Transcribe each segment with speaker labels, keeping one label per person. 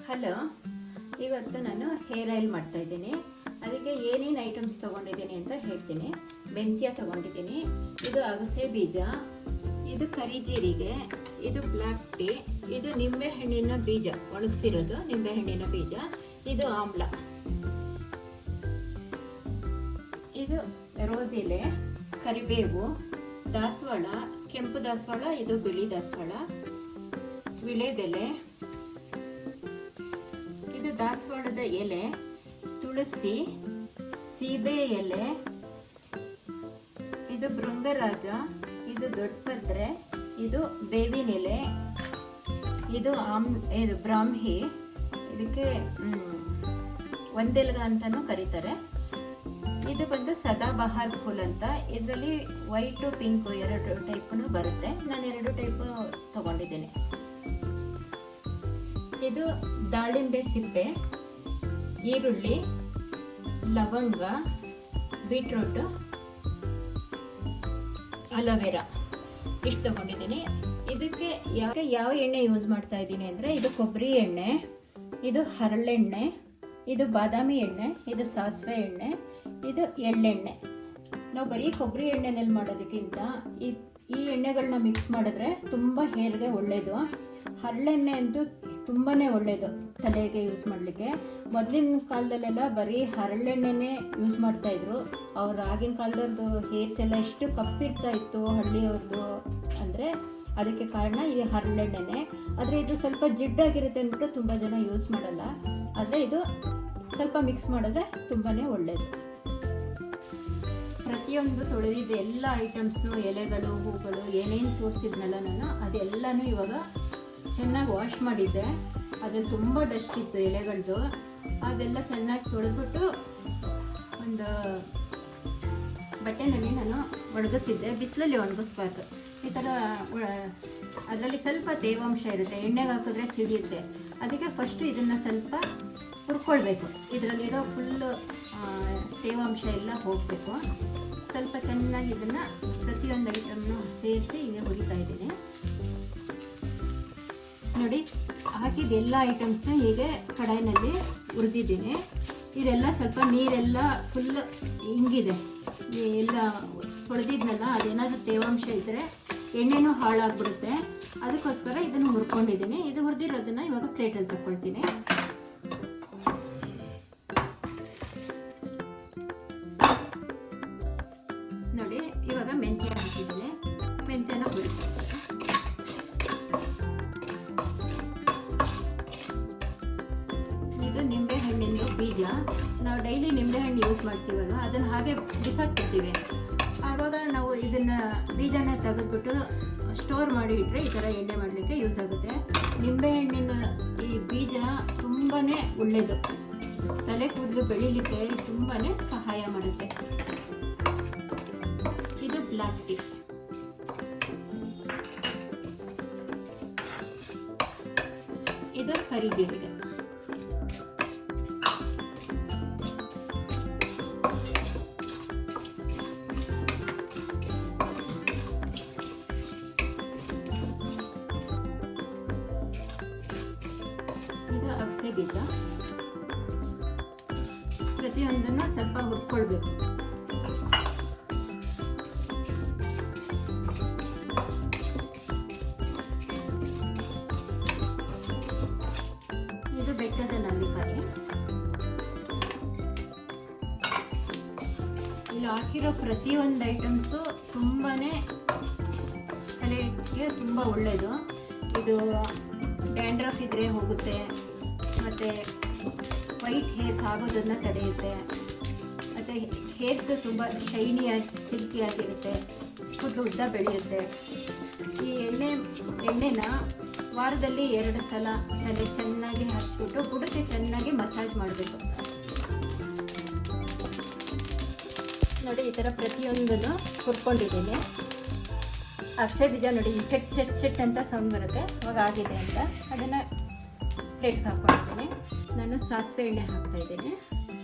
Speaker 1: Hello, ಇವತ್ತು ನಾನು hair oil ಮಾಡ್ತಾ ಇದ್ದೀನಿ. ಅದಕ್ಕೆ ಏನೇನು ಐಟಮ್ಸ್ ತೊಗೊಂಡಿದ್ದೀನಿ ಅಂತ ಹೇಳ್ತೀನಿ. ಮೆಂತ್ಯ ತೊಗೊಂಡಿದ್ದೀನಿ, ಇದು ಅಗಸೆ ಬೀಜ, ಇದು ಕರಿ ಜೀರಿಗೆ, ಇದು ಬ್ಲ್ಯಾಕ್ ಟೀ, ಇದು ನಿಂಬೆಹಣ್ಣಿನ ಬೀಜ, ಒಣಗಿಸಿರೋದು ನಿಂಬೆಹಣ್ಣಿನ ಬೀಜ, ಇದು ಆಮ್ಲ, ಇದು ರೋಸ್ ಎಲೆ, ಕರಿಬೇವು, ದಾಸವಾಳ, ಕೆಂಪು ದಾಸವಾಳ, ಇದು ಬಿಳಿ ದಾಸವಾಳ, ವಿಳೆದೆಲೆ, ಇದು ದಾಸವಾಳದ ಎಲೆ, ತುಳಸಿ, ಸೀಬೆ ಎಲೆ, ಇದು ಭೃಂಗರಾಜ, ಇದು ದೊಡ್ಡಪತ್ರೆ, ಇದು ಬೇವಿನ ಎಲೆ, ಇದು ಇದು ಬ್ರಾಹ್ಮಿ, ಇದಕ್ಕೆ ಒಂದೆಲ್ಗ ಅಂತಾನು ಕರೀತಾರೆ. ಇದು ಬಂದು ಸದಾಬಹಾರ್ ಫುಲ್ ಅಂತ. ಇದರಲ್ಲಿ ವೈಟು ಪಿಂಕು ಎರಡು ಟೈಪ್ನು ಬರುತ್ತೆ. ನಾನು ಎರಡು ಟೈಪ್ ತಗೊಂಡಿದ್ದೀನಿ. ಇದು ದಾಳಿಂಬೆ ಸಿಪ್ಪೆ, ಈರುಳ್ಳಿ, ಲವಂಗ, ಬೀಟ್ರೂಟ್, ಅಲೋವೆರಾ ಇಷ್ಟು ತಗೊಂಡಿದ್ದೀನಿ. ಇದಕ್ಕೆ ಯಾವ ಎಣ್ಣೆ ಯೂಸ್ ಮಾಡ್ತಾ ಇದ್ದೀನಿ ಅಂದರೆ, ಇದು ಕೊಬ್ಬರಿ ಎಣ್ಣೆ, ಇದು ಹರಳೆಣ್ಣೆ, ಇದು ಬಾದಾಮಿ ಎಣ್ಣೆ, ಇದು ಸಾಸಿವೆ ಎಣ್ಣೆ, ಇದು ಎಳ್ಳೆಣ್ಣೆ. ನಾವು ಬರೀ ಕೊಬ್ಬರಿ ಎಣ್ಣೆನಲ್ಲಿ ಮಾಡೋದಕ್ಕಿಂತ ಈ ಎಣ್ಣೆಗಳನ್ನ ಮಿಕ್ಸ್ ಮಾಡಿದ್ರೆ ತುಂಬ ಹೇರ್ಗೆ ಒಳ್ಳೆಯದು. ಹರಳೆಣ್ಣೆ ಅಂತೂ ತುಂಬಾ ಒಳ್ಳೆಯದು ತಲೆಗೆ ಯೂಸ್ ಮಾಡಲಿಕ್ಕೆ. ಮೊದಲಿನ ಕಾಲದಲ್ಲೆಲ್ಲ ಬರೀ ಹರಳೆಣ್ಣೆನೇ ಯೂಸ್ ಮಾಡ್ತಾಯಿದ್ರು. ಅವ್ರು ಆಗಿನ ಕಾಲದವ್ರದ್ದು ಹೇರ್ಸ್ ಎಲ್ಲ ಎಷ್ಟು ಕಪ್ಪಿರ್ತಾ ಇತ್ತು ಹಳ್ಳಿಯವ್ರದ್ದು ಅಂದರೆ ಅದಕ್ಕೆ ಕಾರಣ ಈ ಹರಳೆಣ್ಣೆನೇ. ಆದರೆ ಇದು ಸ್ವಲ್ಪ ಜಿಡ್ಡಾಗಿರುತ್ತೆ ಅಂದ್ಬಿಟ್ಟು ತುಂಬ ಜನ ಯೂಸ್ ಮಾಡಲ್ಲ. ಆದರೆ ಇದು ಸ್ವಲ್ಪ ಮಿಕ್ಸ್ ಮಾಡಿದ್ರೆ ತುಂಬಾ ಒಳ್ಳೆಯದು. ಪ್ರತಿಯೊಂದು ತೊಳೆದಿದ್ದ ಎಲ್ಲ ಐಟಮ್ಸ್ನು, ಎಲೆಗಳು, ಹೂಗಳು, ಏನೇನು ತೋರಿಸಿದ್ನಲ್ಲ ನಾನು, ಅದೆಲ್ಲನೂ ಇವಾಗ ಚೆನ್ನಾಗಿ ವಾಶ್ ಮಾಡಿದ್ದೆ. ಅದ್ರಲ್ಲಿ ತುಂಬ ಡಸ್ಟ್ ಇತ್ತು ಎಲೆಗಳದ್ದು. ಅದೆಲ್ಲ ಚೆನ್ನಾಗಿ ತೊಳೆದ್ಬಿಟ್ಟು ಒಂದು ಬಟ್ಟೆನಲ್ಲಿ ನಾನು ಒಣಗಿಸಿದ್ದೆ. ಬಿಸಿಲಲ್ಲಿ ಒಣಗಿಸ್ಬಾರ್ದು. ಈ ಥರ ಅದರಲ್ಲಿ ಸ್ವಲ್ಪ ತೇವಾಂಶ ಇರುತ್ತೆ, ಎಣ್ಣೆಗೆ ಹಾಕಿದ್ರೆ ಸಿಡಿಯುತ್ತೆ. ಅದಕ್ಕೆ ಫಸ್ಟು ಇದನ್ನು ಸ್ವಲ್ಪ ಹುರ್ಕೊಳ್ಬೇಕು. ಇದರಲ್ಲಿರೋ ಫುಲ್ಲು ತೇವಾಂಶ ಎಲ್ಲ ಹೋಗಬೇಕು. ಸ್ವಲ್ಪ ಚೆನ್ನಾಗಿ ಇದನ್ನು ಪ್ರತಿಯೊಂದು ಐಟಮ್ನು ಸೇರಿಸಿ ಹೀಗೆ ಹುರಿತಾ ಇದ್ದೀನಿ. ನೋಡಿ, ಹಾಕಿದ ಎಲ್ಲ ಐಟಮ್ಸ್ನ ಹೀಗೆ ಕಡಾಯಿನಲ್ಲಿ ಹುರಿದಿದ್ದೀನಿ. ಇದೆಲ್ಲ ಸ್ವಲ್ಪ ನೀರೆಲ್ಲ ಫುಲ್ ಹಿಂಗಿದೆ. ಎಲ್ಲ ಹೊಡೆದಿದ್ನಲ್ಲ, ಅದೇನಾದರೂ ತೇವಾಂಶ ಇದ್ದರೆ ಎಣ್ಣೆನೂ ಹಾಳಾಗ್ಬಿಡುತ್ತೆ. ಅದಕ್ಕೋಸ್ಕರ ಇದನ್ನು ಹುರ್ಕೊಂಡಿದ್ದೀನಿ. ಇದು ಹುರಿದಿರೋದನ್ನು ಇವಾಗ ಪ್ಲೇಟಲ್ಲಿ ತಗೊಳ್ತೀನಿ. ನೋಡಿ, ಇವಾಗ ಮೆಂತ್ಯ ಹಾಕಿದ್ದೀನಿ. ಮೆಂತ್ಯನ ಹುರಿತೀನಿ. ಇದು ನಿಂಬೆಹಣ್ಣಿಂದು ಬೀಜ. ನಾವು ಡೈಲಿ ನಿಂಬೆಹಣ್ಣು ಯೂಸ್ ಮಾಡ್ತೀವಲ್ವ, ಅದನ್ನು ಹಾಗೆ ಬಿಸಾಕ್ಬಿಡ್ತೀವಿ. ಆವಾಗ ನಾವು ಇದನ್ನು ಬೀಜನ ತೆಗೆದ್ಬಿಟ್ಟು ಸ್ಟೋರ್ ಮಾಡಿ ಇಟ್ಟರೆ ಈ ಥರ ಎಣ್ಣೆ ಮಾಡಲಿಕ್ಕೆ ಯೂಸ್ ಆಗುತ್ತೆ. ನಿಂಬೆಹಣ್ಣಿನ ಈ ಬೀಜ ತುಂಬಾ ಒಳ್ಳೆಯದು. ತಲೆ ಕೂದಲು ಬೆಳೀಲಿಕ್ಕೆ ತುಂಬಾ ಸಹಾಯ ಮಾಡುತ್ತೆ. ಇದು ಬ್ಲ್ಯಾಕ್ ಟೀ. ಇದು ಕರಿ ಜೀರಿಗೆ. ಇದು ಅಗಸೆ ಬೀಜ. ಪ್ರತಿಯೊಂದನ್ನು ಸ್ವಲ್ಪ ಹುರ್ಕೊಳ್ಬೇಕು. ಇದು ಬೆಟ್ಟದ ನೆಲ್ಲಿಕಾಯಿ. ಇಲ್ಲಿ ಹಾಕಿರೋ ಪ್ರತಿಯೊಂದು ಐಟಮ್ಸು ತುಂಬಾ ತಲೆಗೆ ತುಂಬ ಒಳ್ಳೆಯದು. ಇದು ಡ್ಯಾಂಡ್ರಫ್ ಇದ್ದರೆ ಹೋಗುತ್ತೆ, ಮತ್ತು ವೈಟ್ ಹೇರ್ಸ್ ಆಗೋದನ್ನು ತಡೆಯುತ್ತೆ, ಮತ್ತು ಹೇರ್ಸ್ ತುಂಬ ಶೈನಿಯಾಗಿ ಸಿಲ್ಕಿಯಾಗಿರುತ್ತೆ, ಕೂದಲು ಉದ್ದ ಬೆಳೆಯುತ್ತೆ. ಈ ಎಣ್ಣೆನ ವಾರದಲ್ಲಿ 2 ಸಲ ತಲೆ ಚೆನ್ನಾಗಿ ಹಚ್ಬಿಟ್ಟು ಬುಡಕ್ಕೆ ಚೆನ್ನಾಗಿ ಮಸಾಜ್ ಮಾಡಬೇಕು. ನೋಡಿ, ಈ ಥರ ಪ್ರತಿಯೊಂದನ್ನು ಹುರ್ಕೊಂಡಿದ್ದೀನಿ. ಅಗಸೆ ಬೀಜ ನೋಡಿ, ಚೆಟ್ ಚೆಟ್ ಚೆಟ್ ಅಂತ ಸೌಂಡ್ ಬರುತ್ತೆ, ಅವಾಗ ಆಗಿದೆ ಅಂತ. ಅದನ್ನು ಪ್ಲೇಟ್ಗೆ ಹಾಕ್ಕೊಂಡಿದ್ದೀನಿ. ನಾನು ಸಾಸಿವೆ ಎಣ್ಣೆ ಹಾಕ್ತಾಯಿದ್ದೀನಿ.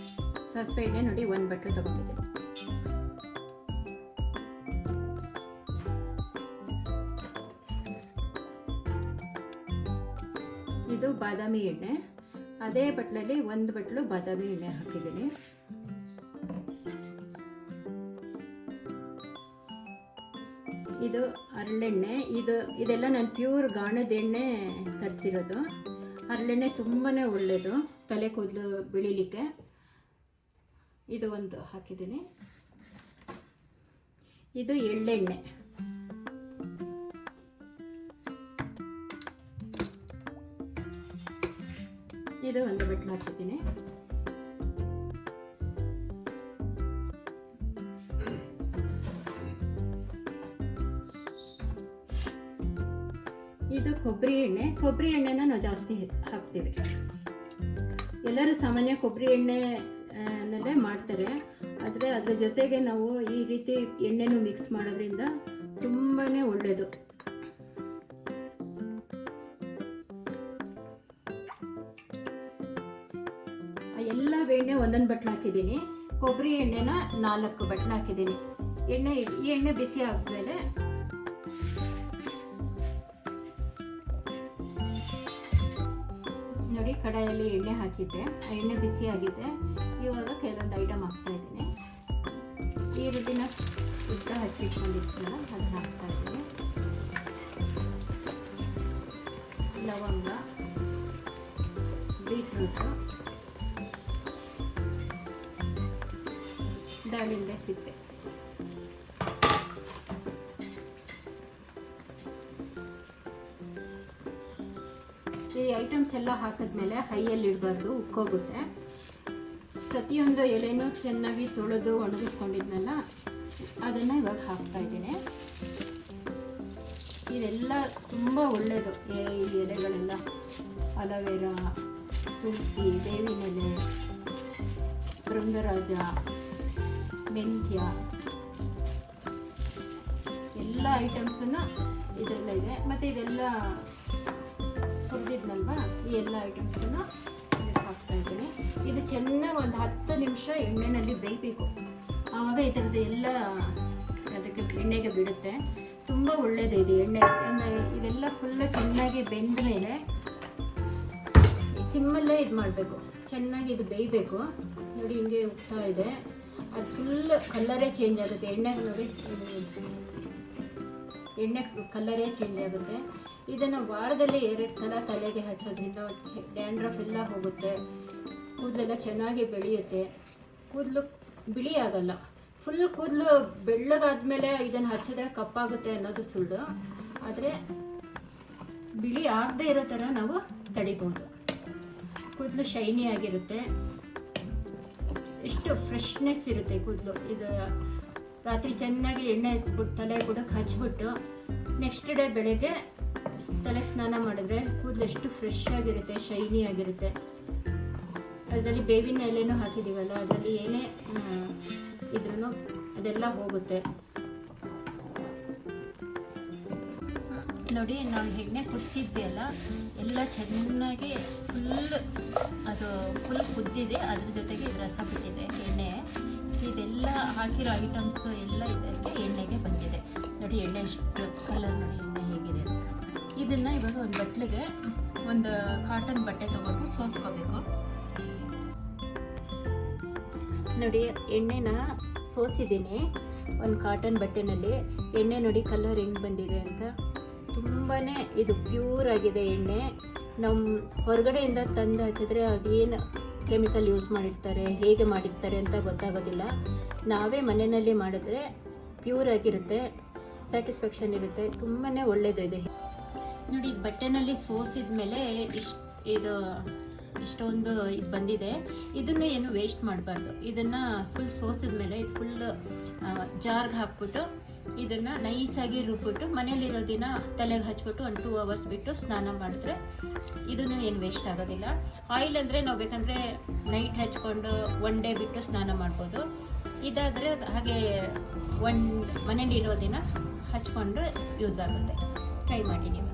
Speaker 1: ಸಾಸಿವೆ ಎಣ್ಣೆ ನೋಡಿ 1 ಬಟ್ಲು ತೊಗೊಂಡಿದ್ದೀನಿ. ಇದು ಬಾದಾಮಿ ಎಣ್ಣೆ. ಅದೇ ಬಟ್ಲಲ್ಲಿ ಒಂದು ಬಟ್ಲು ಬಾದಾಮಿ ಎಣ್ಣೆ ಹಾಕಿದ್ದೀನಿ. ಇದು ಹರಳೆಣ್ಣೆ. ಇದೆಲ್ಲ ನಾನು ಪ್ಯೂರ್ ಗಾಣದ ಎಣ್ಣೆ ತರಿಸಿರೋದು. ಹರಳೆಣ್ಣೆ ತುಂಬಾ ಒಳ್ಳೆಯದು ತಲೆ ಕೂದಲು ಬೆಳೀಲಿಕ್ಕೆ. ಇದು ಒಂದು ಹಾಕಿದ್ದೀನಿ. ಇದು ಎಳ್ಳೆಣ್ಣೆ. ಇದು ಒಂದು ಬಟ್ಲು ಹಾಕಿದ್ದೀನಿ. ಇದು ಕೊಬ್ಬರಿ ಎಣ್ಣೆ. ಕೊಬ್ಬರಿ ಎಣ್ಣೆನ ನಾವು ಜಾಸ್ತಿ ಹಾಕ್ತೀವಿ. ಎಲ್ಲರೂ ಸಾಮಾನ್ಯ ಕೊಬ್ಬರಿ ಎಣ್ಣೆನಲ್ಲೇ ಮಾಡ್ತಾರೆ, ಆದರೆ ಅದ್ರ ಜೊತೆಗೆ ನಾವು ಈ ರೀತಿ ಎಣ್ಣೆನೂ ಮಿಕ್ಸ್ ಮಾಡೋದ್ರಿಂದ ತುಂಬಾ ಒಳ್ಳೆಯದು. ಎಲ್ಲ ಎಣ್ಣೆ ಒಂದೊಂದು ಬಟ್ಲು ಹಾಕಿದ್ದೀನಿ. ಕೊಬ್ಬರಿ ಎಣ್ಣೆನ 4 ಬಟ್ಲು ಹಾಕಿದ್ದೀನಿ. ಈ ಎಣ್ಣೆ ಬಿಸಿ ಆದ್ಮೇಲೆ ನೋಡಿ ಕಡಾಯಲ್ಲಿ ಎಣ್ಣೆ ಹಾಕಿದ್ದೆ. ಆ ಎಣ್ಣೆ ಬಿಸಿ ಆಗಿದೆ. ಇವಾಗ ಕೆಲವೊಂದು ಐಟಮ್ ಹಾಕ್ತಾ ಇದ್ದೀನಿ. ಈರುಳ್ಳಿನ ಉದ್ದ ಹಚ್ಚಿಟ್ಕೊಂಡಿರ್ತೀನಲ್ಲ ಅದನ್ನ ಹಾಕ್ತಾ ಇದ್ದೀನಿ. ಲವಂಗ, ಬೀಟ್ರೂಟು, ದಾಳಿಂಬೆ ಸಿಪ್ಪೆ. ಈ ಐಟಮ್ಸ್ ಎಲ್ಲ ಹಾಕಿದ್ಮೇಲೆ ಹೈಯಲ್ಲಿ ಇಡಬಾರ್ದು, ಉಕ್ಕೋಗುತ್ತೆ. ಪ್ರತಿಯೊಂದು ಎಲೆನೂ ಚೆನ್ನಾಗಿ ತೊಳೆದು ಒಣಗಿಸ್ಕೊಂಡಿದ್ನಲ್ಲ ಅದನ್ನು ಇವಾಗ ಹಾಕ್ತಾ ಇದ್ದೀನಿ. ಇದೆಲ್ಲ ತುಂಬ ಒಳ್ಳೆಯದು. ಈ ಎಲೆಗಳೆಲ್ಲ ಅಲೋವೆರಾ, ತುಳಸಿ, ಬೇವಿನೆಲೆ, ಬೃಂಗರಾಜ, ಮೆಂತ್ಯ ಎಲ್ಲ ಐಟಮ್ಸನ್ನು ಇದೆಲ್ಲ ಇದೆ. ಮತ್ತು ಇದೆಲ್ಲ ಹುರಿದಿದ್ನಲ್ವಾ, ಈ ಎಲ್ಲ ಐಟಮ್ಸನ್ನು ಹಾಕ್ತಾ ಇದ್ದೀನಿ. ಇದು ಚೆನ್ನಾಗಿ ಒಂದು 10 ನಿಮಿಷ ಎಣ್ಣೆಯಲ್ಲಿ ಬೇಯಬೇಕು. ಆವಾಗ ಈ ಥರದ್ದು ಎಲ್ಲ ಅದಕ್ಕೆ ಎಣ್ಣೆಗೆ ಬಿಡುತ್ತೆ. ತುಂಬ ಒಳ್ಳೆಯದು ಇದು ಎಣ್ಣೆ. ಇದೆಲ್ಲ ಫುಲ್ಲು ಚೆನ್ನಾಗಿ ಬೆಂದ ಮೇಲೆ ಸಿಮ್ಮಲ್ಲೇ ಇದು ಮಾಡಬೇಕು. ಚೆನ್ನಾಗಿ ಇದು ಬೇಯಬೇಕು. ನೋಡಿ ಹಿಂಗೆ ಉಗ್ತಾ ಇದೆ. ಅದು ಫುಲ್ ಕಲರೇ ಚೇಂಜ್ ಆಗುತ್ತೆ. ಎಣ್ಣೆಗೆ ನೋಡಿ ಎಣ್ಣೆ ಕಲರೇ ಚೇಂಜ್ ಆಗುತ್ತೆ. ಇದನ್ನು ವಾರದಲ್ಲಿ 2 ಸಲ ತಲೆಗೆ ಹಚ್ಚೋದ್ರಿಂದ ಡ್ಯಾಂಡ್ರಫ್ ಎಲ್ಲ ಹೋಗುತ್ತೆ. ಕೂದಲೆಲ್ಲ ಚೆನ್ನಾಗಿ ಬೆಳೆಯುತ್ತೆ. ಕೂದಲು ಬಿಳಿ ಆಗಲ್ಲ. ಫುಲ್ ಕೂದಲು ಬೆಳ್ಳಗಾದ್ಮೇಲೆ ಇದನ್ನು ಹಚ್ಚಿದ್ರೆ ಕಪ್ಪಾಗುತ್ತೆ ಅನ್ನೋದು ಸುಳ್ಳು. ಆದರೆ ಬಿಳಿ ಆಗದೆ ಇರೋ ಥರ ನಾವು ತಡಿಬೋದು. ಕೂದಲು ಶೈನಿ ಆಗಿರುತ್ತೆ. ಎಷ್ಟು ಫ್ರೆಶ್ನೆಸ್ ಇರುತ್ತೆ ಕೂದಲು. ಇದು ರಾತ್ರಿ ಚೆನ್ನಾಗಿ ಎಣ್ಣೆ ಎತ್ಬಿಟ್ಟು ತಲೆ ಬುಡಕ್ಕೆ ಹಚ್ಬಿಟ್ಟು ನೆಕ್ಸ್ಟ್ ಡೇ ಬೆಳಗ್ಗೆ ತಲೆ ಸ್ನಾನ ಮಾಡಿದ್ರೆ ಕೂದಲು ಎಷ್ಟು ಫ್ರೆಶ್ ಆಗಿರುತ್ತೆ, ಶೈನಿ ಆಗಿರುತ್ತೆ. ಅದರಲ್ಲಿ ಬೇವಿನ ಎಲೆನೂ ಹಾಕಿದ್ದೀವಲ್ಲ, ಅದರಲ್ಲಿ ಏನೇ ಇದ್ರೂ ಅದೆಲ್ಲ ಹೋಗುತ್ತೆ. ನೋಡಿ ನಾವು ಎಣ್ಣೆ ಕುದಿಸಿದ್ವಿ ಅಲ್ಲ, ಎಲ್ಲ ಚೆನ್ನಾಗಿ ಫುಲ್ ಕುದ್ದಿದೆ. ಅದ್ರ ಜೊತೆಗೆ ರಸ ಬಿಟ್ಟಿದೆ ಎಣ್ಣೆ. ಇದೆಲ್ಲ ಹಾಕಿರೋ ಐಟಮ್ಸು ಎಲ್ಲ ಇದಕ್ಕೆ ಎಣ್ಣೆಗೆ ಬಂದಿದೆ. ನೋಡಿ ಎಣ್ಣೆ ಎಷ್ಟು ಕಲರ್ ನೋಡಿ ಎಣ್ಣೆ ಹೇಗಿದೆ. ಇದನ್ನು ಇವಾಗ ಒಂದು ಬಟ್ಲಿಗೆ ಒಂದು ಕಾಟನ್ ಬಟ್ಟೆ ತೊಗೊಂಡು ಸೋಸ್ಕೋಬೇಕು. ನೋಡಿ ಎಣ್ಣೆನ ಸೋಸಿದ್ದೀನಿ ಒಂದು ಕಾಟನ್ ಬಟ್ಟೆನಲ್ಲಿ. ಎಣ್ಣೆ ನೋಡಿ ಕಲರ್ ಹೆಂಗೆ ಬಂದಿದೆ ಅಂತ. ತುಂಬಾ ಇದು ಪ್ಯೂರ್ ಆಗಿದೆ ಎಣ್ಣೆ. ನಮ್ಮ ಹೊರಗಡೆಯಿಂದ ತಂದು ಹಚ್ಚಿದ್ರೆ ಅದೇನು ಕೆಮಿಕಲ್ ಯೂಸ್ ಮಾಡಿರ್ತಾರೆ, ಹೇಗೆ ಮಾಡಿರ್ತಾರೆ ಅಂತ ಗೊತ್ತಾಗೋದಿಲ್ಲ. ನಾವೇ ಮನೆಯಲ್ಲಿ ಮಾಡಿದ್ರೆ ಪ್ಯೂರ್ ಆಗಿರುತ್ತೆ, ಸ್ಯಾಟಿಸ್ಫ್ಯಾಕ್ಷನ್ ಇರುತ್ತೆ. ತುಂಬಾ ಒಳ್ಳೆಯದು ಇದೆ. ನೋಡಿ ಬಟ್ಟೆನಲ್ಲಿ ಸೋಸಿದ ಮೇಲೆ ಇಷ್ಟೊಂದು ಇದು ಬಂದಿದೆ. ಇದನ್ನು ಏನು ವೇಸ್ಟ್ ಮಾಡಬಾರ್ದು. ಇದನ್ನು ಫುಲ್ ಸೋಸಿದ ಮೇಲೆ ಇದು ಫುಲ್ ಜಾರ್ಗೆ ಹಾಕ್ಬಿಟ್ಟು ಇದನ್ನು ನೈಸಾಗಿ ರುಬ್ಬಿಟ್ಟು ಮನೇಲಿರೋ ದಿನ ತಲೆಗೆ ಹಚ್ಬಿಟ್ಟು ಒಂದು 2 ಅವರ್ಸ್ ಬಿಟ್ಟು ಸ್ನಾನ ಮಾಡಿದ್ರೆ ಇದನ್ನು ಏನು ವೇಸ್ಟ್ ಆಗೋದಿಲ್ಲ. ಆಯಿಲ್ ಅಂದರೆ ನಾವು ಬೇಕಂದರೆ ನೈಟ್ ಹಚ್ಕೊಂಡು 1 ಡೇ ಬಿಟ್ಟು ಸ್ನಾನ ಮಾಡ್ಬೋದು. ಇದಾದರೆ ಹಾಗೆ ಮನೇಲಿರೋ ದಿನ ಹಚ್ಕೊಂಡು ಯೂಸ್ ಆಗುತ್ತೆ. ಟ್ರೈ ಮಾಡಿ ನೀವು.